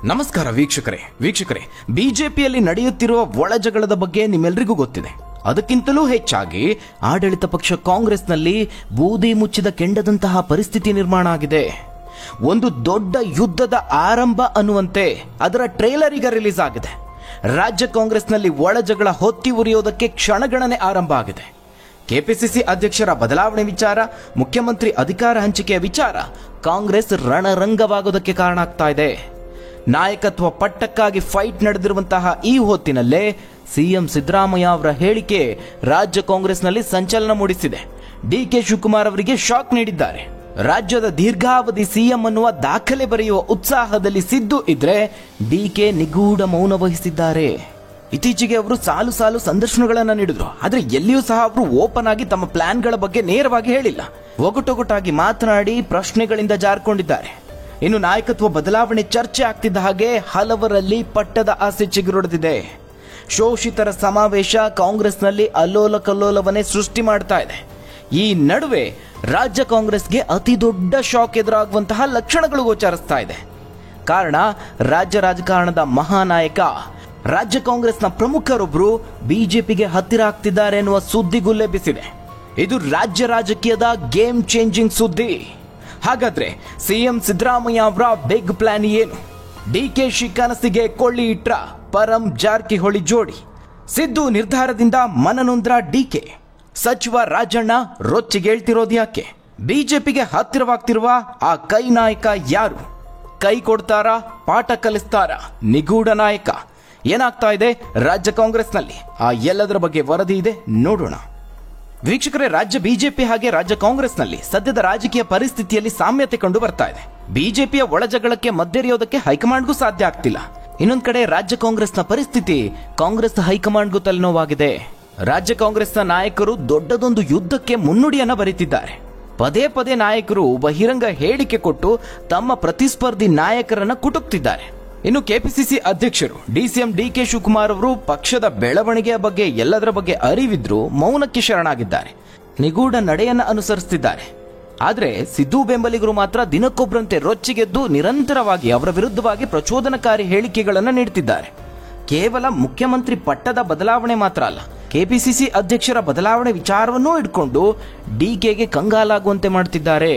ನಮಸ್ಕಾರ ವೀಕ್ಷಕರೇ, ಬಿಜೆಪಿಯಲ್ಲಿ ನಡೆಯುತ್ತಿರುವ ಒಳಜಗಳದ ಬಗ್ಗೆ ನಿಮ್ಮೆಲ್ಲರಿಗೂ ಗೊತ್ತಿದೆ. ಅದಕ್ಕಿಂತಲೂ ಹೆಚ್ಚಾಗಿ ಆಡಳಿತ ಪಕ್ಷ ಕಾಂಗ್ರೆಸ್ನಲ್ಲಿ ಬೂದಿ ಮುಚ್ಚಿದ ಕೆಂಡದಂತಹ ಪರಿಸ್ಥಿತಿ ನಿರ್ಮಾಣ ಆಗಿದೆ. ಒಂದು ದೊಡ್ಡ ಯುದ್ಧದ ಆರಂಭ ಅನ್ನುವಂತೆ ಅದರ ಟ್ರೇಲರ್ ಈಗ ರಿಲೀಸ್ ಆಗಿದೆ. ರಾಜ್ಯ ಕಾಂಗ್ರೆಸ್ನಲ್ಲಿ ಒಳಜಗಳ ಹೊತ್ತಿ ಉರಿಯೋದಕ್ಕೆ ಕ್ಷಣಗಣನೆ ಆರಂಭ ಆಗಿದೆ. ಕೆಪಿಸಿಸಿ ಅಧ್ಯಕ್ಷರ ಬದಲಾವಣೆ ವಿಚಾರ, ಮುಖ್ಯಮಂತ್ರಿ ಅಧಿಕಾರ ಹಂಚಿಕೆಯ ವಿಚಾರ ಕಾಂಗ್ರೆಸ್ ರಣರಂಗವಾಗೋದಕ್ಕೆ ಕಾರಣ ಆಗ್ತಾ ಇದೆ. ನಾಯಕತ್ವ ಪಟ್ಟಕ್ಕಾಗಿ ಫೈಟ್ ನಡೆದಿರುವಂತಹ ಈ ಹೊತ್ತಿನಲ್ಲೇ ಸಿಎಂ ಸಿದ್ದರಾಮಯ್ಯ ಅವರ ಹೇಳಿಕೆ ರಾಜ್ಯ ಕಾಂಗ್ರೆಸ್ನಲ್ಲಿ ಸಂಚಲನ ಮೂಡಿಸಿದೆ. ಡಿಕೆ ಶಿವಕುಮಾರ್ ಅವರಿಗೆ ಶಾಕ್ ನೀಡಿದ್ದಾರೆ. ರಾಜ್ಯದ ದೀರ್ಘಾವಧಿ ಸಿಎಂ ಅನ್ನುವ ದಾಖಲೆ ಬರೆಯುವ ಉತ್ಸಾಹದಲ್ಲಿ ಸಿದ್ದು ಇದ್ರೆ ಡಿಕೆ ನಿಗೂಢ ಮೌನ ವಹಿಸಿದ್ದಾರೆ. ಇತ್ತೀಚೆಗೆ ಅವರು ಸಾಲು ಸಂದರ್ಶನಗಳನ್ನ ನೀಡಿದ್ರು. ಆದ್ರೆ ಎಲ್ಲಿಯೂ ಸಹ ಅವರು ಓಪನ್ ಆಗಿ ತಮ್ಮ ಪ್ಲಾನ್ಗಳ ಬಗ್ಗೆ ನೇರವಾಗಿ ಹೇಳಿಲ್ಲ. ಒಗಟೊಗಟಾಗಿ ಮಾತನಾಡಿ ಪ್ರಶ್ನೆಗಳಿಂದ ಜಾರ್ಕೊಂಡಿದ್ದಾರೆ. ಇನ್ನು ನಾಯಕತ್ವ ಬದಲಾವಣೆ ಚರ್ಚೆ ಆಗ್ತಿದ್ದ ಹಾಗೆ ಹಲವರಲ್ಲಿ ಪಟ್ಟದ ಆಸೆ ಚಿಗುರೊಡೆದಿದೆ. ಶೋಷಿತರ ಸಮಾವೇಶ ಕಾಂಗ್ರೆಸ್ನಲ್ಲಿ ಅಲ್ಲೋಲ ಕಲ್ಲೋಲವನ್ನೇ ಸೃಷ್ಟಿ ಮಾಡ್ತಾ ಇದೆ. ಈ ನಡುವೆ ರಾಜ್ಯ ಕಾಂಗ್ರೆಸ್ಗೆ ಅತಿ ದೊಡ್ಡ ಶಾಕ್ ಎದುರಾಗುವಂತಹ ಲಕ್ಷಣಗಳು ಗೋಚರಿಸ್ತಾ ಇದೆ. ಕಾರಣ, ರಾಜ್ಯ ರಾಜಕಾರಣದ ಮಹಾನಾಯಕ, ರಾಜ್ಯ ಕಾಂಗ್ರೆಸ್ನ ಪ್ರಮುಖರೊಬ್ಬರು ಬಿಜೆಪಿಗೆ ಹತ್ತಿರ ಆಗ್ತಿದ್ದಾರೆ ಎನ್ನುವ ಸುದ್ದಿಗುಲ್ಲೆ ಬಿಸಿದೆ. ಇದು ರಾಜ್ಯ ರಾಜಕೀಯದ ಗೇಮ್ ಚೇಂಜಿಂಗ್ ಸುದ್ದಿ. ಹಾಗಾದ್ರೆ ಸಿಎಂ ಸಿದ್ದರಾಮಯ್ಯ ಅವರ ಬಿಗ್ ಪ್ಲಾನ್ ಏನು? ಡಿಕೆಶಿ ಕನಸಿಗೆ ಕೊಳ್ಳಿ ಇಟ್ರ ಪರಂ ಜಾರಕಿಹೊಳಿ ಜೋಡಿ. ಸಿದ್ದು ನಿರ್ಧಾರದಿಂದ ಮನನೊಂದ್ರ ಡಿಕೆ. ಸಚಿವ ರಾಜಣ್ಣ ರೊಚ್ಚಿಗೇಳ್ತಿರೋದು ಯಾಕೆ? ಬಿಜೆಪಿಗೆ ಹತ್ತಿರವಾಗ್ತಿರುವ ಆ ಕೈ ನಾಯಕ ಯಾರು? ಕೈ ಕೊಡ್ತಾರಾ, ಪಾಠ ಕಲಿಸ್ತಾರಾ ನಿಗೂಢ ನಾಯಕ? ಏನಾಗ್ತಾ ಇದೆ ರಾಜ್ಯ ಕಾಂಗ್ರೆಸ್ನಲ್ಲಿ? ಆ ಎಲ್ಲದರ ಬಗ್ಗೆ ವರದಿ ಇದೆ, ನೋಡೋಣ. ವೀಕ್ಷಕರೇ, ರಾಜ್ಯ ಬಿಜೆಪಿ ಹಾಗೆ ರಾಜ್ಯ ಕಾಂಗ್ರೆಸ್ನಲ್ಲಿ ಸದ್ಯದ ರಾಜಕೀಯ ಪರಿಸ್ಥಿತಿಯಲ್ಲಿ ಸಾಮ್ಯತೆ ಕಂಡು ಬರ್ತಾ ಇದೆ. ಬಿಜೆಪಿಯ ಒಳಜಗಳಕ್ಕೆ ಮದ್ದೆರೆಯೋದಕ್ಕೆ ಹೈಕಮಾಂಡ್ಗೂ ಸಾಧ್ಯ ಆಗ್ತಿಲ್ಲ. ಇನ್ನೊಂದ್ ಕಡೆ ರಾಜ್ಯ ಕಾಂಗ್ರೆಸ್ನ ಪರಿಸ್ಥಿತಿ ಕಾಂಗ್ರೆಸ್ ಹೈಕಮಾಂಡ್ಗೂ ತಲೆನೋವಾಗಿದೆ. ರಾಜ್ಯ ಕಾಂಗ್ರೆಸ್ನ ನಾಯಕರು ದೊಡ್ಡದೊಂದು ಯುದ್ಧಕ್ಕೆ ಮುನ್ನುಡಿಯನ್ನ ಬರೀತಿದ್ದಾರೆ. ಪದೇ ನಾಯಕರು ಬಹಿರಂಗ ಹೇಳಿಕೆ ಕೊಟ್ಟು ತಮ್ಮ ಪ್ರತಿಸ್ಪರ್ಧಿ ನಾಯಕರನ್ನ ಕುಟುಕ್ತಿದ್ದಾರೆ. ಇನ್ನು ಕೆಪಿಸಿಸಿ ಅಧ್ಯಕ್ಷರು ಡಿಸಿಎಂ ಡಿಕೆ ಶಿವಕುಮಾರ್ ಅವರು ಪಕ್ಷದ ಬೆಳವಣಿಗೆಯ ಬಗ್ಗೆ ಎಲ್ಲದರ ಬಗ್ಗೆ ಅರಿವಿದ್ರು ಮೌನಕ್ಕೆ ಶರಣಾಗಿದ್ದಾರೆ. ನಿಗೂಢ ನಡೆಯನ್ನ ಅನುಸರಿಸುತ್ತಿದ್ದಾರೆ. ಆದ್ರೆ ಸಿದ್ದು ಬೆಂಬಲಿಗರು ಮಾತ್ರ ದಿನಕ್ಕೊಬ್ಬರಂತೆ ರೊಚ್ಚಿಗೆದ್ದು ನಿರಂತರವಾಗಿ ಅವರ ವಿರುದ್ಧವಾಗಿ ಪ್ರಚೋದನಕಾರಿ ಹೇಳಿಕೆಗಳನ್ನು ನೀಡುತ್ತಿದ್ದಾರೆ. ಕೇವಲ ಮುಖ್ಯಮಂತ್ರಿ ಪಟ್ಟದ ಬದಲಾವಣೆ ಮಾತ್ರ ಅಲ್ಲ, ಕೆಪಿಸಿಸಿ ಅಧ್ಯಕ್ಷರ ಬದಲಾವಣೆ ವಿಚಾರವನ್ನೂ ಇಟ್ಕೊಂಡು ಡಿಕೆಗೆ ಕಂಗಾಲಾಗುವಂತೆ ಮಾಡುತ್ತಿದ್ದಾರೆ.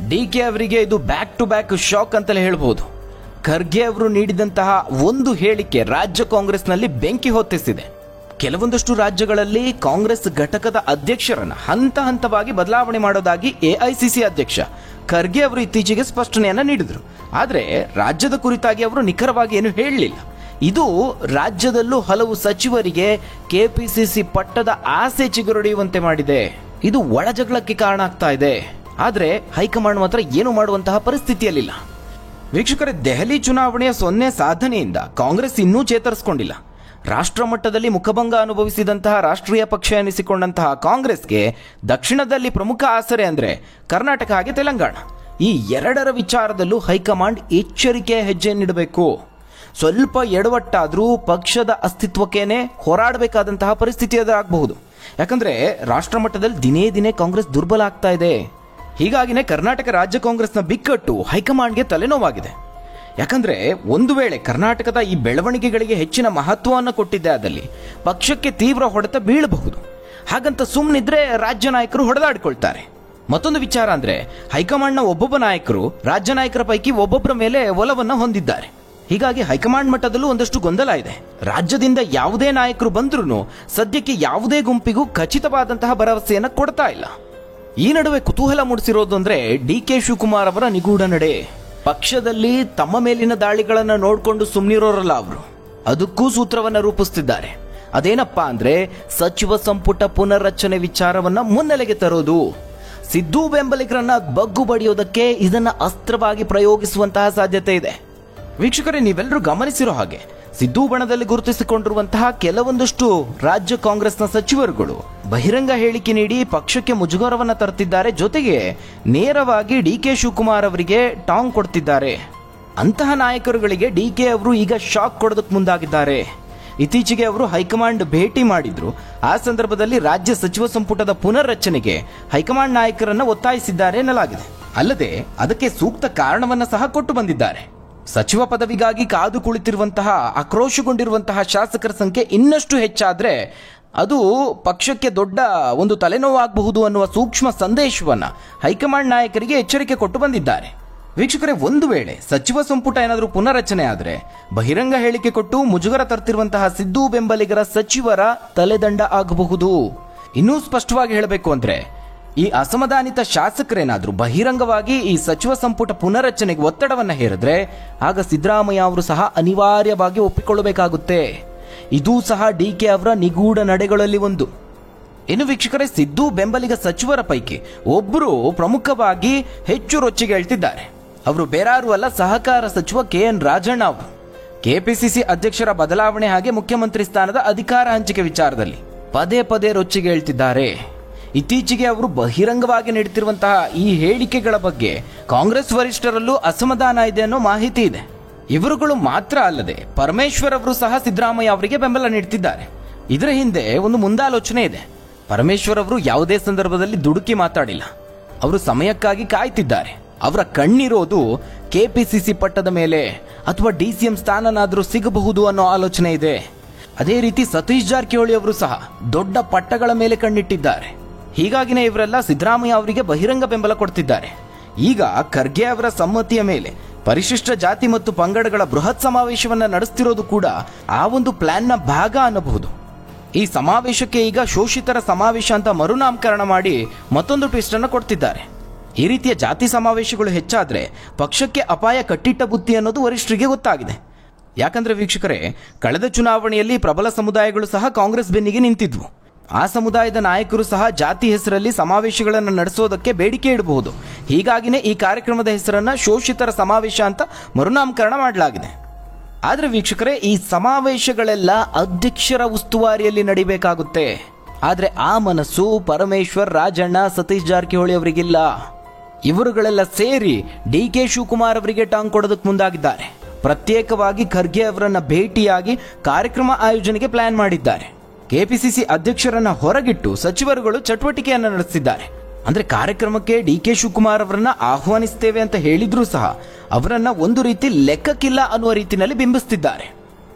ಡಿಕೆ ಅವರಿಗೆ ಇದು ಬ್ಯಾಕ್ ಟು ಬ್ಯಾಕ್ ಶಾಕ್ ಅಂತಲೇ ಹೇಳಬಹುದು. ಖರ್ಗೆ ಅವರು ನೀಡಿದಂತಹ ಒಂದು ಹೇಳಿಕೆ ರಾಜ್ಯ ಕಾಂಗ್ರೆಸ್ನಲ್ಲಿ ಬೆಂಕಿ ಹೊತ್ತಿಸಿದೆ. ಕೆಲವೊಂದಷ್ಟು ರಾಜ್ಯಗಳಲ್ಲಿ ಕಾಂಗ್ರೆಸ್ ಘಟಕದ ಅಧ್ಯಕ್ಷರನ್ನ ಹಂತವಾಗಿ ಬದಲಾವಣೆ ಮಾಡೋದಾಗಿ ಎಐಸಿಸಿ ಅಧ್ಯಕ್ಷ ಖರ್ಗೆ ಅವರು ಇತ್ತೀಚೆಗೆ ಸ್ಪಷ್ಟನೆಯನ್ನ ನೀಡಿದ್ರು. ಆದ್ರೆ ರಾಜ್ಯದ ಕುರಿತಾಗಿ ಅವರು ನಿಖರವಾಗಿ ಏನು ಹೇಳಲಿಲ್ಲ. ಇದು ರಾಜ್ಯದಲ್ಲೂ ಹಲವು ಸಚಿವರಿಗೆ ಕೆಪಿಸಿಸಿ ಪಟ್ಟದ ಆಸೆ ಚಿಗುರೊಡೆಯುವಂತೆ ಮಾಡಿದೆ. ಇದು ಒಳಜಗಳಕ್ಕೆ ಕಾರಣ ಆಗ್ತಾ ಇದೆ. ಆದ್ರೆ ಹೈಕಮಾಂಡ್ ಮಾತ್ರ ಏನು ಮಾಡುವಂತಹ ಪರಿಸ್ಥಿತಿಯಲ್ಲಿಲ್ಲ. ವೀಕ್ಷಕರೇ, ದೆಹಲಿ ಚುನಾವಣೆಯ 0 ಸಾಧನೆಯಿಂದ ಕಾಂಗ್ರೆಸ್ ಇನ್ನೂ ಚೇತರಿಸಿಕೊಂಡಿಲ್ಲ. ರಾಷ್ಟ್ರ ಮಟ್ಟದಲ್ಲಿ ಮುಖಭಂಗ ಅನುಭವಿಸಿದಂತಹ ರಾಷ್ಟ್ರೀಯ ಪಕ್ಷ ಎನಿಸಿಕೊಂಡಂತಹ ಕಾಂಗ್ರೆಸ್ಗೆ ದಕ್ಷಿಣದಲ್ಲಿ ಪ್ರಮುಖ ಆಸರೆ ಅಂದ್ರೆ ಕರ್ನಾಟಕ ಹಾಗೆ ತೆಲಂಗಾಣ. ಈ ಎರಡರ ವಿಚಾರದಲ್ಲೂ ಹೈಕಮಾಂಡ್ ಎಚ್ಚರಿಕೆಯ ಹೆಜ್ಜೆಯನ್ನಿಡಬೇಕು. ಸ್ವಲ್ಪ ಎಡವಟ್ಟಾದ್ರೂ ಪಕ್ಷದ ಅಸ್ತಿತ್ವಕ್ಕೇನೆ ಹೋರಾಡಬೇಕಾದಂತಹ ಪರಿಸ್ಥಿತಿ ಎದುರಾಗಬಹುದು. ಯಾಕಂದ್ರೆ ರಾಷ್ಟ್ರ ಮಟ್ಟದಲ್ಲಿ ದಿನೇ ಕಾಂಗ್ರೆಸ್ ದುರ್ಬಲ ಆಗ್ತಾ ಇದೆ. ಹೀಗಾಗಿನೇ ಕರ್ನಾಟಕ ರಾಜ್ಯ ಕಾಂಗ್ರೆಸ್ನ ಬಿಕ್ಕಟ್ಟು ಹೈಕಮಾಂಡ್ಗೆ ತಲೆನೋವಾಗಿದೆ. ಯಾಕಂದ್ರೆ ಒಂದು ವೇಳೆ ಕರ್ನಾಟಕದ ಈ ಬೆಳವಣಿಗೆಗಳಿಗೆ ಹೆಚ್ಚಿನ ಮಹತ್ವವನ್ನು ಕೊಟ್ಟಿದ್ದೆ ಆದಲ್ಲಿ ಪಕ್ಷಕ್ಕೆ ತೀವ್ರ ಹೊಡೆತ ಬೀಳಬಹುದು. ಹಾಗಂತ ಸುಮ್ಮನಿದ್ರೆ ರಾಜ್ಯ ನಾಯಕರು ಹೊಡೆದಾಡಿಕೊಳ್ತಾರೆ. ಮತ್ತೊಂದು ವಿಚಾರ ಅಂದ್ರೆ ಹೈಕಮಾಂಡ್ನ ಒಬ್ಬೊಬ್ಬ ನಾಯಕರು ರಾಜ್ಯ ನಾಯಕರ ಪೈಕಿ ಒಬ್ಬೊಬ್ಬರ ಮೇಲೆ ಒಲವನ್ನ ಹೊಂದಿದ್ದಾರೆ. ಹೀಗಾಗಿ ಹೈಕಮಾಂಡ್ ಮಟ್ಟದಲ್ಲೂ ಒಂದಷ್ಟು ಗೊಂದಲ ಇದೆ. ರಾಜ್ಯದಿಂದ ಯಾವುದೇ ನಾಯಕರು ಬಂದ್ರೂ ಸದ್ಯಕ್ಕೆ ಯಾವುದೇ ಗುಂಪಿಗೂ ಖಚಿತವಾದಂತಹ ಭರವಸೆಯನ್ನ ಕೊಡ್ತಾ ಇಲ್ಲ. ಈ ನಡುವೆ ಕುತೂಹಲ ಮೂಡಿಸಿರೋದು ಅಂದ್ರೆ ಡಿಕೆ ಶಿವಕುಮಾರ್ ಅವರ ನಿಗೂಢ ನಡೆ. ಪಕ್ಷದಲ್ಲಿ ತಮ್ಮ ಮೇಲಿನ ದಾಳಿಗಳನ್ನ ನೋಡಿಕೊಂಡು ಸುಮ್ಮನಿರೋರಲ್ಲ ಅವರು, ಅದಕ್ಕೂ ಸೂತ್ರವನ್ನ ರೂಪಿಸುತ್ತಿದ್ದಾರೆ. ಅದೇನಪ್ಪಾ ಅಂದ್ರೆ ಸಚಿವ ಸಂಪುಟ ಪುನರ್ರಚನೆ ವಿಚಾರವನ್ನ ಮುನ್ನೆಲೆಗೆ ತರೋದು. ಸಿದ್ದು ಬೆಂಬಲಿಗರನ್ನ ಬಗ್ಗು ಬಡಿಯೋದಕ್ಕೆ ಇದನ್ನ ಅಸ್ತ್ರವಾಗಿ ಪ್ರಯೋಗಿಸುವಂತಹ ಸಾಧ್ಯತೆ ಇದೆ. ವೀಕ್ಷಕರೇ, ನೀವೆಲ್ಲರೂ ಗಮನಿಸಿರೋ ಹಾಗೆ ಸಿದ್ದು ಬಣದಲ್ಲಿ ಗುರುತಿಸಿಕೊಂಡಿರುವಂತಹ ಕೆಲವೊಂದಷ್ಟು ರಾಜ್ಯ ಕಾಂಗ್ರೆಸ್ನ ಸಚಿವರುಗಳು ಬಹಿರಂಗ ಹೇಳಿಕೆ ನೀಡಿ ಪಕ್ಷಕ್ಕೆ ಮುಜುಗರವನ್ನ ತರುತ್ತಿದ್ದಾರೆ. ಜೊತೆಗೆ ನೇರವಾಗಿ ಡಿಕೆ ಶಿವಕುಮಾರ್ ಅವರಿಗೆ ಟಾಂಗ್ ಕೊಡ್ತಿದ್ದಾರೆ. ಅಂತಹ ನಾಯಕರುಗಳಿಗೆ ಡಿಕೆ ಅವರು ಈಗ ಶಾಕ್ ಕೊಡೋದಕ್ಕೆ ಮುಂದಾಗಿದ್ದಾರೆ. ಇತ್ತೀಚೆಗೆ ಅವರು ಹೈಕಮಾಂಡ್ ಭೇಟಿ ಮಾಡಿದ್ರು. ಆ ಸಂದರ್ಭದಲ್ಲಿ ರಾಜ್ಯ ಸಚಿವ ಸಂಪುಟದ ಪುನರ್ರಚನೆಗೆ ಹೈಕಮಾಂಡ್ ನಾಯಕರನ್ನ ಒತ್ತಾಯಿಸಿದ್ದಾರೆ ಎನ್ನಲಾಗಿದೆ. ಅಲ್ಲದೆ ಅದಕ್ಕೆ ಸೂಕ್ತ ಕಾರಣವನ್ನ ಸಹ ಕೊಟ್ಟು ಬಂದಿದ್ದಾರೆ. ಸಚಿವ ಪದವಿಗಾಗಿ ಕಾದು ಕುಳಿತಿರುವಂತಹ ಆಕ್ರೋಶಗೊಂಡಿರುವಂತಹ ಶಾಸಕರ ಸಂಖ್ಯೆ ಇನ್ನಷ್ಟು ಹೆಚ್ಚಾದ್ರೆ ಅದು ಪಕ್ಷಕ್ಕೆ ದೊಡ್ಡ ಒಂದು ತಲೆನೋವಾಗಬಹುದು ಅನ್ನುವ ಸೂಕ್ಷ್ಮ ಸಂದೇಶವನ್ನ ಹೈಕಮಾಂಡ್ ನಾಯಕರಿಗೆ ಎಚ್ಚರಿಕೆ ಕೊಟ್ಟು ಬಂದಿದ್ದಾರೆ. ವೀಕ್ಷಕರೇ, ಒಂದು ವೇಳೆ ಸಚಿವ ಸಂಪುಟ ಏನಾದರೂ ಪುನರಚನೆ ಆದರೆ ಬಹಿರಂಗ ಹೇಳಿಕೆ ಕೊಟ್ಟು ಮುಜುಗರ ತರ್ತಿರುವಂತಹ ಸಿದ್ದು ಬೆಂಬಲಿಗರ ಸಚಿವರ ತಲೆದಂಡ ಆಗಬಹುದು. ಇನ್ನೂ ಸ್ಪಷ್ಟವಾಗಿ ಹೇಳಬೇಕು ಅಂದ್ರೆ, ಈ ಅಸಮಾಧಾನಿತ ಶಾಸಕರೇನಾದ್ರೂ ಬಹಿರಂಗವಾಗಿ ಈ ಸಚಿವ ಸಂಪುಟ ಪುನರಚನೆಗೆ ಒತ್ತಡವನ್ನ ಹೇರಿದ್ರೆ ಆಗ ಸಿದ್ದರಾಮಯ್ಯ ಅವರು ಸಹ ಅನಿವಾರ್ಯವಾಗಿ ಒಪ್ಪಿಕೊಳ್ಳಬೇಕಾಗುತ್ತೆ. ಇದೂ ಸಹ ಡಿಕೆ ಅವರ ನಿಗೂಢ ನಡೆಗಳಲ್ಲಿ ಒಂದು. ಇನ್ನು ವೀಕ್ಷಕರೇ, ಸಿದ್ದು ಬೆಂಬಲಿಗ ಸಚಿವರ ಪೈಕಿ ಒಬ್ಬರು ಪ್ರಮುಖವಾಗಿ ಹೆಚ್ಚು ರೊಚ್ಚಿಗೆ ಹೇಳ್ತಿದ್ದಾರೆ. ಅವರು ಬೇರಾರು ಅಲ್ಲ, ಸಹಕಾರ ಸಚಿವ KN ರಾಜಣ್ಣ ಅವರು. ಕೆಪಿಸಿಸಿ ಅಧ್ಯಕ್ಷರ ಬದಲಾವಣೆ ಹಾಗೆ ಮುಖ್ಯಮಂತ್ರಿ ಸ್ಥಾನದ ಅಧಿಕಾರ ಹಂಚಿಕೆ ವಿಚಾರದಲ್ಲಿ ಪದೇ ಪದೇ ರೊಚ್ಚಿಗೆ ಹೇಳ್ತಿದ್ದಾರೆ. ಇತ್ತೀಚೆಗೆ ಅವರು ಬಹಿರಂಗವಾಗಿ ನೀಡುತ್ತಿರುವಂತಹ ಈ ಹೇಳಿಕೆಗಳ ಬಗ್ಗೆ ಕಾಂಗ್ರೆಸ್ ವರಿಷ್ಠರಲ್ಲೂ ಅಸಮಾಧಾನ ಇದೆ ಅನ್ನೋ ಮಾಹಿತಿ ಇದೆ. ಇವರುಗಳು ಮಾತ್ರ ಅಲ್ಲದೆ ಪರಮೇಶ್ವರ್ ಅವರು ಸಹ ಸಿದ್ದರಾಮಯ್ಯ ಅವರಿಗೆ ಬೆಂಬಲ ನೀಡುತ್ತಿದ್ದಾರೆ. ಇದರ ಹಿಂದೆ ಒಂದು ಮುಂದಾಲೋಚನೆ ಇದೆ. ಪರಮೇಶ್ವರ್ ಅವರು ಯಾವುದೇ ಸಂದರ್ಭದಲ್ಲಿ ದುಡುಕಿ ಮಾತಾಡಿಲ್ಲ. ಅವರು ಸಮಯಕ್ಕಾಗಿ ಕಾಯ್ತಿದ್ದಾರೆ. ಅವರ ಕಣ್ಣಿರೋದು ಕೆಪಿಸಿಸಿ ಪಟ್ಟದ ಮೇಲೆ ಅಥವಾ DCM ಸ್ಥಾನನಾದರೂ ಸಿಗಬಹುದು ಅನ್ನೋ ಆಲೋಚನೆ ಇದೆ. ಅದೇ ರೀತಿ ಸತೀಶ್ ಜಾರಕಿಹೊಳಿ ಅವರು ಸಹ ದೊಡ್ಡ ಪಟ್ಟಗಳ ಮೇಲೆ ಕಣ್ಣಿಟ್ಟಿದ್ದಾರೆ. ಹೀಗಾಗಿನೇ ಇವರೆಲ್ಲ ಸಿದ್ದರಾಮಯ್ಯ ಅವರಿಗೆ ಬಹಿರಂಗ ಬೆಂಬಲ ಕೊಡ್ತಿದ್ದಾರೆ. ಈಗ ಖರ್ಗೆ ಅವರ ಸಮ್ಮತಿಯ ಮೇಲೆ ಪರಿಶಿಷ್ಟ ಜಾತಿ ಮತ್ತು ಪಂಗಡಗಳ ಬೃಹತ್ ಸಮಾವೇಶವನ್ನ ನಡೆಸ್ತಿರೋದು ಕೂಡ ಆ ಒಂದು ಪ್ಲಾನ್ನ ಭಾಗ ಅನ್ನಬಹುದು. ಈ ಸಮಾವೇಶಕ್ಕೆ ಈಗ ಶೋಷಿತರ ಸಮಾವೇಶ ಅಂತ ಮರುನಾಮಕರಣ ಮಾಡಿ ಮತ್ತೊಂದು ಟ್ವಿಸ್ಟ್ ಅನ್ನು ಕೊಡ್ತಿದ್ದಾರೆ. ಈ ರೀತಿಯ ಜಾತಿ ಸಮಾವೇಶಗಳು ಹೆಚ್ಚಾದ್ರೆ ಪಕ್ಷಕ್ಕೆ ಅಪಾಯ ಕಟ್ಟಿಟ್ಟ ಬುತ್ತಿ ಅನ್ನೋದು ವರಿಷ್ಠರಿಗೆ ಗೊತ್ತಾಗಿದೆ. ಯಾಕಂದ್ರೆ ವೀಕ್ಷಕರೇ, ಕಳೆದ ಚುನಾವಣೆಯಲ್ಲಿ ಪ್ರಬಲ ಸಮುದಾಯಗಳು ಸಹ ಕಾಂಗ್ರೆಸ್ ಬೆನ್ನಿಗೆ ನಿಂತಿದ್ವು. ಆ ಸಮುದಾಯದ ನಾಯಕರು ಸಹ ಜಾತಿ ಹೆಸರಲ್ಲಿ ಸಮಾವೇಶಗಳನ್ನು ನಡೆಸೋದಕ್ಕೆ ಬೇಡಿಕೆ ಇಡಬಹುದು. ಹೀಗಾಗಿನೇ ಈ ಕಾರ್ಯಕ್ರಮದ ಹೆಸರನ್ನ ಶೋಷಿತರ ಸಮಾವೇಶ ಅಂತ ಮರುನಾಮಕರಣ ಮಾಡಲಾಗಿದೆ. ಆದ್ರೆ ವೀಕ್ಷಕರೇ, ಈ ಸಮಾವೇಶಗಳೆಲ್ಲ ಅಧ್ಯಕ್ಷರ ಉಸ್ತುವಾರಿಯಲ್ಲಿ ನಡಿಬೇಕಾಗುತ್ತೆ. ಆದ್ರೆ ಆ ಮನಸ್ಸು ಪರಮೇಶ್ವರ್, ರಾಜಣ್ಣ, ಸತೀಶ್ ಜಾರಕಿಹೊಳಿ ಅವರಿಗಿಲ್ಲ. ಇವರುಗಳೆಲ್ಲ ಸೇರಿ DK ಶಿವಕುಮಾರ್ ಅವರಿಗೆ ಟಾಂಗ್ ಕೊಡೋದಕ್ಕೆ ಮುಂದಾಗಿದ್ದಾರೆ. ಪ್ರತ್ಯೇಕವಾಗಿ ಖರ್ಗೆ ಅವರನ್ನ ಭೇಟಿಯಾಗಿ ಕಾರ್ಯಕ್ರಮ ಆಯೋಜನೆಗೆ ಪ್ಲಾನ್ ಮಾಡಿದ್ದಾರೆ. ಕೆಪಿಸಿಸಿ ಅಧ್ಯಕ್ಷರನ್ನ ಹೊರಗಿಟ್ಟು ಸಚಿವರುಗಳು ಚಟುವಟಿಕೆಯನ್ನು ನಡೆಸಿದ್ದಾರೆ. ಅಂದ್ರೆ ಕಾರ್ಯಕ್ರಮಕ್ಕೆ DK ಶಿವಕುಮಾರ್ ಅವರನ್ನ ಆಹ್ವಾನಿಸ್ತೇವೆ ಅಂತ ಹೇಳಿದ್ರೂ ಸಹ ಅವರನ್ನ ಒಂದು ರೀತಿ ಲೆಕ್ಕಕ್ಕಿಲ್ಲ ಅನ್ನುವ ರೀತಿಯಲ್ಲಿ ಬಿಂಬಿಸ್ತಿದ್ದಾರೆ.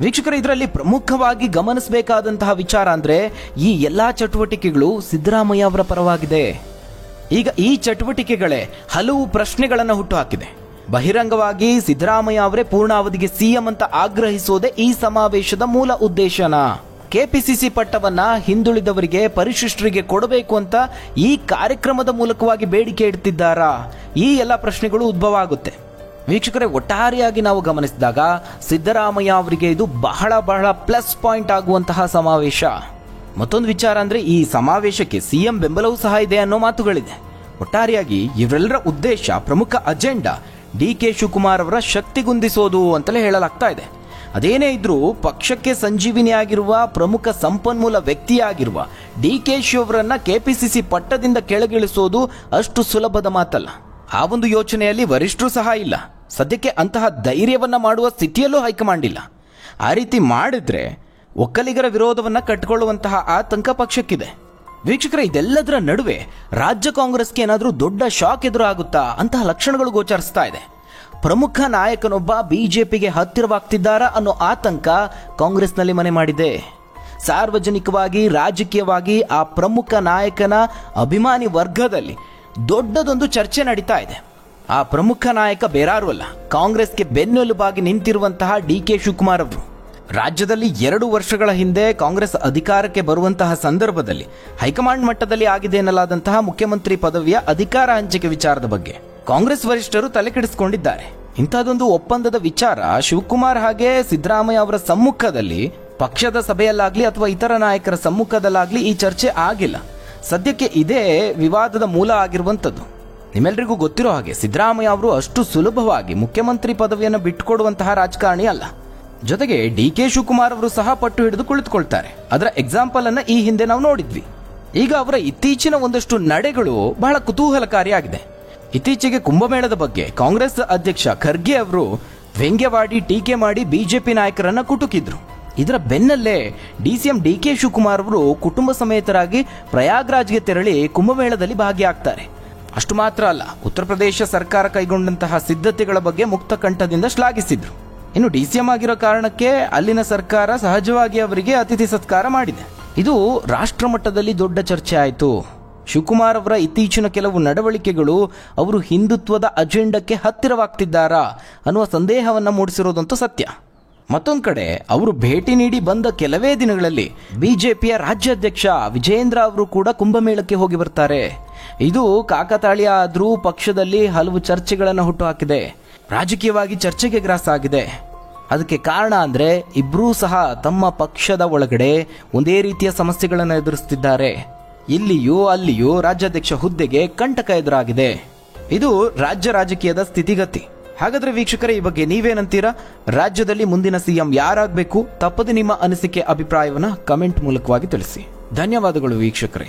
ವೀಕ್ಷಕರು, ಇದರಲ್ಲಿ ಪ್ರಮುಖವಾಗಿ ಗಮನಿಸಬೇಕಾದಂತಹ ವಿಚಾರ ಅಂದ್ರೆ ಈ ಎಲ್ಲಾ ಚಟುವಟಿಕೆಗಳು ಸಿದ್ದರಾಮಯ್ಯ ಅವರ ಪರವಾಗಿದೆ. ಈಗ ಈ ಚಟುವಟಿಕೆಗಳೇ ಹಲವು ಪ್ರಶ್ನೆಗಳನ್ನು ಹುಟ್ಟುಹಾಕಿದೆ. ಬಹಿರಂಗವಾಗಿ ಸಿದ್ದರಾಮಯ್ಯ ಅವರೇ ಪೂರ್ಣಾವಧಿಗೆ CM ಅಂತ ಆಗ್ರಹಿಸೋದೇ ಈ ಸಮಾವೇಶದ ಮೂಲ ಉದ್ದೇಶನ? ಕೆಪಿಸಿಸಿ ಪಟ್ಟವನ್ನ ಹಿಂದುಳಿದವರಿಗೆ, ಪರಿಶಿಷ್ಟರಿಗೆ ಕೊಡಬೇಕು ಅಂತ ಈ ಕಾರ್ಯಕ್ರಮದ ಮೂಲಕವಾಗಿ ಬೇಡಿಕೆ ಇಡ್ತಿದ್ದಾರಾ? ಈ ಎಲ್ಲ ಪ್ರಶ್ನೆಗಳು ಉದ್ಭವ ಆಗುತ್ತೆ. ವೀಕ್ಷಕರೇ, ಒಟ್ಟಾರೆಯಾಗಿ ನಾವು ಗಮನಿಸಿದಾಗ ಸಿದ್ದರಾಮಯ್ಯ ಅವರಿಗೆ ಇದು ಬಹಳ ಬಹಳ ಪ್ಲಸ್ ಪಾಯಿಂಟ್ ಆಗುವಂತಹ ಸಮಾವೇಶ. ಮತ್ತೊಂದು ವಿಚಾರ ಅಂದ್ರೆ ಈ ಸಮಾವೇಶಕ್ಕೆ CM ಬೆಂಬಲವೂ ಸಹ ಇದೆ ಅನ್ನೋ ಮಾತುಗಳಿದೆ. ಒಟ್ಟಾರೆಯಾಗಿ ಇವರೆಲ್ಲರ ಉದ್ದೇಶ, ಪ್ರಮುಖ ಅಜೆಂಡಾ DK ಶಿವಕುಮಾರ್ ಅವರ ಶಕ್ತಿಗುಂದಿಸೋದು ಅಂತಲೇ ಹೇಳಲಾಗ್ತಾ ಇದೆ. ಅದೇನೇ ಇದ್ರೂ ಪಕ್ಷಕ್ಕೆ ಸಂಜೀವಿನಿಯಾಗಿರುವ ಪ್ರಮುಖ ಸಂಪನ್ಮೂಲ ವ್ಯಕ್ತಿಯಾಗಿರುವ DK ಶಿವರನ್ನ ಕೆಪಿಸಿಸಿ ಪಟ್ಟದಿಂದ ಕೆಳಗಿಳಿಸೋದು ಅಷ್ಟು ಸುಲಭದ ಮಾತಲ್ಲ. ಆ ಒಂದು ಯೋಚನೆಯಲ್ಲಿ ವರಿಷ್ಠರು ಸಹ ಇಲ್ಲ. ಸದ್ಯಕ್ಕೆ ಅಂತಹ ಧೈರ್ಯವನ್ನ ಮಾಡುವ ಸ್ಥಿತಿಯಲ್ಲೂ ಹೈಕಮಾಂಡ್ ಇಲ್ಲ. ಆ ರೀತಿ ಮಾಡಿದ್ರೆ ಒಕ್ಕಲಿಗರ ವಿರೋಧವನ್ನ ಕಟ್ಟಿಕೊಳ್ಳುವಂತಹ ಆತಂಕ ಪಕ್ಷಕ್ಕಿದೆ. ವೀಕ್ಷಕರೇ, ಇದೆಲ್ಲದರ ನಡುವೆ ರಾಜ್ಯ ಕಾಂಗ್ರೆಸ್ಗೆ ಏನಾದರೂ ದೊಡ್ಡ ಶಾಕ್ ಎದುರಾಗುತ್ತಾ ಅಂತಹ ಲಕ್ಷಣಗಳು ಗೋಚರಿಸ್ತಾ ಇದೆ. ಪ್ರಮುಖ ನಾಯಕನೊಬ್ಬ ಬಿಜೆಪಿಗೆ ಹತ್ತಿರವಾಗ್ತಿದ್ದಾರಾ ಅನ್ನೋ ಆತಂಕ ಕಾಂಗ್ರೆಸ್ನಲ್ಲಿ ಮನೆ ಮಾಡಿದೆ. ಸಾರ್ವಜನಿಕವಾಗಿ, ರಾಜಕೀಯವಾಗಿ ಆ ಪ್ರಮುಖ ನಾಯಕನ ಅಭಿಮಾನಿ ವರ್ಗದಲ್ಲಿ ದೊಡ್ಡದೊಂದು ಚರ್ಚೆ ನಡೀತಾ ಇದೆ. ಆ ಪ್ರಮುಖ ನಾಯಕ ಬೇರಾರು ಅಲ್ಲ, ಕಾಂಗ್ರೆಸ್ಗೆ ಬೆನ್ನೆಲುಬಾಗಿ ನಿಂತಿರುವಂತಹ DK ಶಿವಕುಮಾರ್ ಅವರು. ರಾಜ್ಯದಲ್ಲಿ 2 ವರ್ಷಗಳ ಹಿಂದೆ ಕಾಂಗ್ರೆಸ್ ಅಧಿಕಾರಕ್ಕೆ ಬರುವಂತಹ ಸಂದರ್ಭದಲ್ಲಿ ಹೈಕಮಾಂಡ್ ಮಟ್ಟದಲ್ಲಿ ಆಗಿದೆ ಎನ್ನಲಾದಂತಹ ಮುಖ್ಯಮಂತ್ರಿ ಪದವಿಯ ಅಧಿಕಾರ ಹಂಚಿಕೆ ವಿಚಾರದ ಬಗ್ಗೆ ಕಾಂಗ್ರೆಸ್ ವರಿಷ್ಠರು ತಲೆ ಕೆಡಿಸಿಕೊಂಡಿದ್ದಾರೆ. ಇಂಥದ್ದೊಂದು ಒಪ್ಪಂದದ ವಿಚಾರ ಶಿವಕುಮಾರ್ ಹಾಗೆ ಸಿದ್ದರಾಮಯ್ಯ ಅವರ ಸಮ್ಮುಖದಲ್ಲಿ, ಪಕ್ಷದ ಸಭೆಯಲ್ಲಾಗ್ಲಿ ಅಥವಾ ಇತರ ನಾಯಕರ ಸಮ್ಮುಖದಲ್ಲಾಗ್ಲಿ ಈ ಚರ್ಚೆ ಆಗಿಲ್ಲ. ಸದ್ಯಕ್ಕೆ ಇದೇ ವಿವಾದದ ಮೂಲ ಆಗಿರುವಂಥದ್ದು. ನಿಮ್ಮೆಲ್ಲರಿಗೂ ಗೊತ್ತಿರೋ ಹಾಗೆ ಸಿದ್ದರಾಮಯ್ಯ ಅವರು ಅಷ್ಟು ಸುಲಭವಾಗಿ ಮುಖ್ಯಮಂತ್ರಿ ಪದವಿಯನ್ನು ಬಿಟ್ಟುಕೊಡುವಂತಹ ರಾಜಕಾರಣಿ ಅಲ್ಲ. ಜೊತೆಗೆ DK ಶಿವಕುಮಾರ್ ಅವರು ಸಹ ಪಟ್ಟು ಹಿಡಿದು ಕುಳಿತುಕೊಳ್ತಾರೆ. ಅದರ ಎಕ್ಸಾಂಪಲ್ ಅನ್ನ ಈ ಹಿಂದೆ ನಾವು ನೋಡಿದ್ವಿ. ಈಗ ಅವರ ಇತ್ತೀಚಿನ ಒಂದಷ್ಟು ನಡೆಗಳು ಬಹಳ ಕುತೂಹಲಕಾರಿಯಾಗಿದೆ. ಇತ್ತೀಚೆಗೆ ಕುಂಭಮೇಳದ ಬಗ್ಗೆ ಕಾಂಗ್ರೆಸ್ ಅಧ್ಯಕ್ಷ ಖರ್ಗೆ ಅವರು ವ್ಯಂಗ್ಯವಾಡಿ ಟೀಕೆ ಮಾಡಿ ಬಿಜೆಪಿ ನಾಯಕರನ್ನ ಕುಟುಕಿದ್ರು. ಇದರ ಬೆನ್ನಲ್ಲೇ DCM DK ಶಿವಕುಮಾರ್ ಅವರು ಕುಟುಂಬ ಸಮೇತರಾಗಿ ಪ್ರಯಾಗ್ರಾಜ್ಗೆ ತೆರಳಿ ಕುಂಭಮೇಳದಲ್ಲಿ ಭಾಗಿಯಾಗ್ತಾರೆ. ಅಷ್ಟು ಮಾತ್ರ ಅಲ್ಲ, ಉತ್ತರ ಪ್ರದೇಶ ಸರ್ಕಾರ ಕೈಗೊಂಡಂತಹ ಸಿದ್ಧತೆಗಳ ಬಗ್ಗೆ ಮುಕ್ತ ಕಂಠದಿಂದ ಶ್ಲಾಘಿಸಿದ್ರು. ಇನ್ನು DCM ಆಗಿರೋ ಕಾರಣಕ್ಕೆ ಅಲ್ಲಿನ ಸರ್ಕಾರ ಸಹಜವಾಗಿ ಅವರಿಗೆ ಅತಿಥಿ ಸತ್ಕಾರ ಮಾಡಿದೆ. ಇದು ರಾಷ್ಟ್ರ ಮಟ್ಟದಲ್ಲಿ ದೊಡ್ಡ ಚರ್ಚೆ ಆಯಿತು. ಶಿವಕುಮಾರ್ ಅವರ ಇತ್ತೀಚಿನ ಕೆಲವು ನಡವಳಿಕೆಗಳು ಅವರು ಹಿಂದುತ್ವದ ಅಜೆಂಡಕ್ಕೆ ಹತ್ತಿರವಾಗ್ತಿದ್ದಾರಾ ಅನ್ನುವ ಸಂದೇಹವನ್ನು ಮೂಡಿಸಿರೋದಂತೂ ಸತ್ಯ. ಮತ್ತೊಂದು ಕಡೆ ಅವರು ಭೇಟಿ ನೀಡಿ ಬಂದ ಕೆಲವೇ ದಿನಗಳಲ್ಲಿ ಬಿಜೆಪಿಯ ರಾಜ್ಯಾಧ್ಯಕ್ಷ ವಿಜೇಂದ್ರ ಅವರು ಕೂಡ ಕುಂಭಮೇಳಕ್ಕೆ ಹೋಗಿ ಬರ್ತಾರೆ. ಇದು ಕಾಕತಾಳೀಯ ಆದ್ರೂ ಪಕ್ಷದಲ್ಲಿ ಹಲವು ಚರ್ಚೆಗಳನ್ನು ಹುಟ್ಟುಹಾಕಿದೆ, ರಾಜಕೀಯವಾಗಿ ಚರ್ಚೆಗೆ ಗ್ರಾಸ ಆಗಿದೆ. ಅದಕ್ಕೆ ಕಾರಣ ಅಂದ್ರೆ ಇಬ್ಬರೂ ಸಹ ತಮ್ಮ ಪಕ್ಷದ ಒಳಗಡೆ ಒಂದೇ ರೀತಿಯ ಸಮಸ್ಯೆಗಳನ್ನು ಎದುರಿಸುತ್ತಿದ್ದಾರೆ. ಇಲ್ಲಿಯೂ ಅಲ್ಲಿಯೂ ರಾಜ್ಯಾಧ್ಯಕ್ಷ ಹುದ್ದೆಗೆ ಕಂಟಕ ಎದುರಾಗಿದೆ. ಇದು ರಾಜ್ಯ ರಾಜಕೀಯದ ಸ್ಥಿತಿಗತಿ. ಹಾಗಾದ್ರೆ ವೀಕ್ಷಕರೇ, ಈ ಬಗ್ಗೆ ನೀವೇನಂತೀರಾ? ರಾಜ್ಯದಲ್ಲಿ ಮುಂದಿನ CM ಯಾರಾಗಬೇಕು? ತಪ್ಪದೆ ನಿಮ್ಮ ಅನಿಸಿಕೆ, ಅಭಿಪ್ರಾಯವನ್ನ ಕಮೆಂಟ್ ಮೂಲಕವಾಗಿ ತಿಳಿಸಿ. ಧನ್ಯವಾದಗಳು ವೀಕ್ಷಕರೇ.